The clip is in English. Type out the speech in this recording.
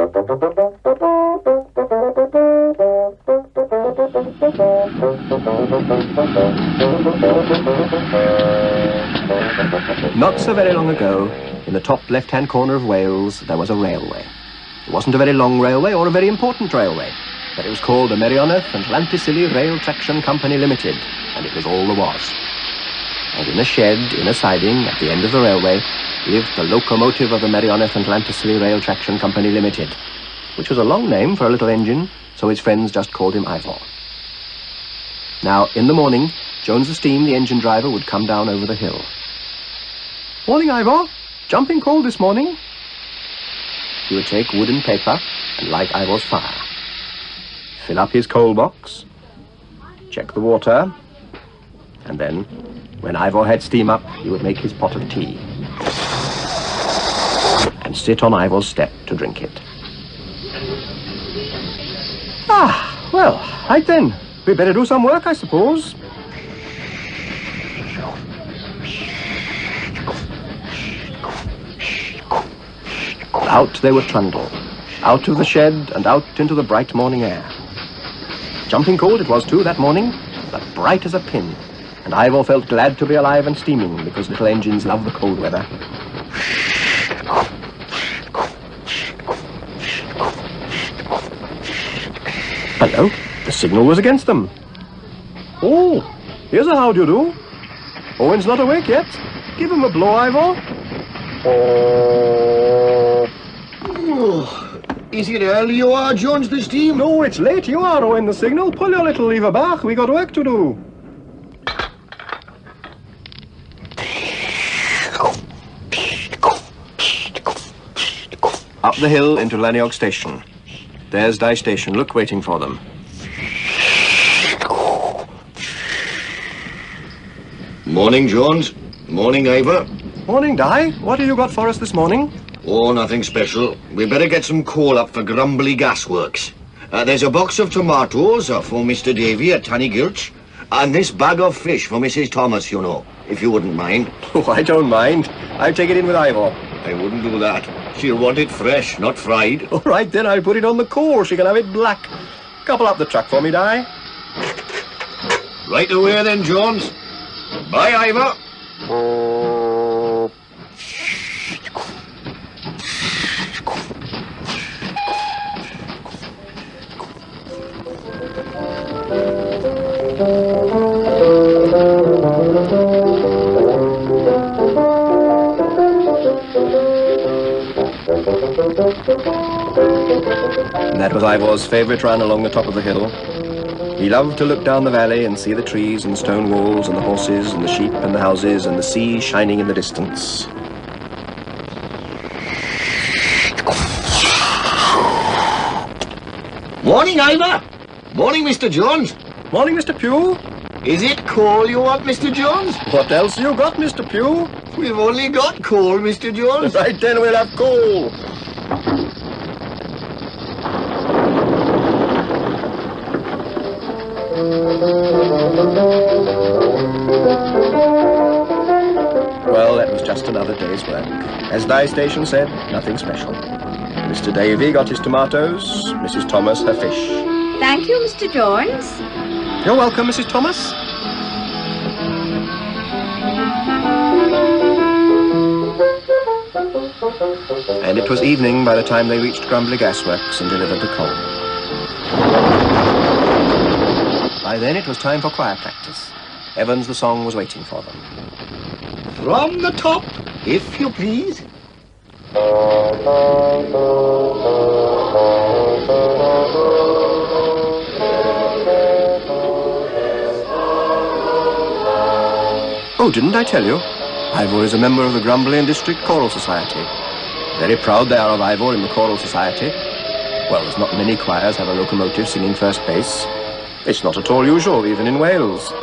Not so very long ago, in the top left-hand corner of Wales, there was a railway. It wasn't a very long railway or a very important railway, but it was called the Meirionydd and Llantysilio Rail Traction Company Limited, and it was all there was. And in a shed, in a siding, at the end of the railway, lived the locomotive of the Meirionydd and Llantysilio Rail Traction Company Limited, which was a long name for a little engine, so his friends just called him Ivor. Now, in the morning, Jones the Steam, the engine driver, would come down over the hill. "Morning, Ivor. Jumping cold this morning." He would take wood and paper and light Ivor's fire, fill up his coal box, check the water, and then, when Ivor had steam up, he would make his pot of tea and sit on Ivor's step to drink it. "Ah, well, right then. We'd better do some work, I suppose." Out they would trundle, out of the shed and out into the bright morning air. Jumping cold it was too that morning, but bright as a pin, and Ivor felt glad to be alive and steaming, because little engines love the cold weather. Hello, the signal was against them. "Oh, here's a how-do-you-do. Owen's not awake yet. Give him a blow, Ivor." Oh, is it early you are, Jones the Steam? "No, it's late you are, Owen the signal. Pull your little lever back. We got work to do." Up the hill into Llangollen Station. There's Dye Station. Look, waiting for them. Morning, Jones. Morning, Ivor. "Morning, Dye. What have you got for us this morning?" Oh, nothing special. We better get some coal up for Grumbly Gasworks. There's a box of tomatoes for Mr. Davy at Tanny Gilch, and this bag of fish for Mrs. Thomas, you know, if you wouldn't mind. "Oh, I don't mind. I'll take it in with Ivor." I wouldn't do that. She'll want it fresh, not fried. "All right, then I'll put it on the core. She can have it black. Couple up the truck for me, Dye." Right away then, Jones. Bye, Ivor. That was Ivor's favourite run along the top of the hill. He loved to look down the valley and see the trees and the stone walls and the horses and the sheep and the houses and the sea shining in the distance. Morning, Ivor. Morning, Mr. Jones. "Morning, Mr. Pugh. Is it coal you want, Mr. Jones? What else you got, Mr. Pugh?" We've only got coal, Mr. Jones. "Right then, we'll have coal." Well, that was just another day's work. As Dye Station said, nothing special. Mr. Davy got his tomatoes, Mrs. Thomas her fish. Thank you, Mr. Jones. "You're welcome, Mrs. Thomas." And it was evening by the time they reached Grumbly Gasworks and delivered the coal. By then it was time for choir practice. Evans the song was waiting for them. From the top, if you please. Oh, didn't I tell you? Ivor is a member of the Grumbly and District Choral Society. Very proud they are of Ivor in the Choral Society. Well, there's not many choirs have a locomotive singing first bass. It's not at all usual, even in Wales.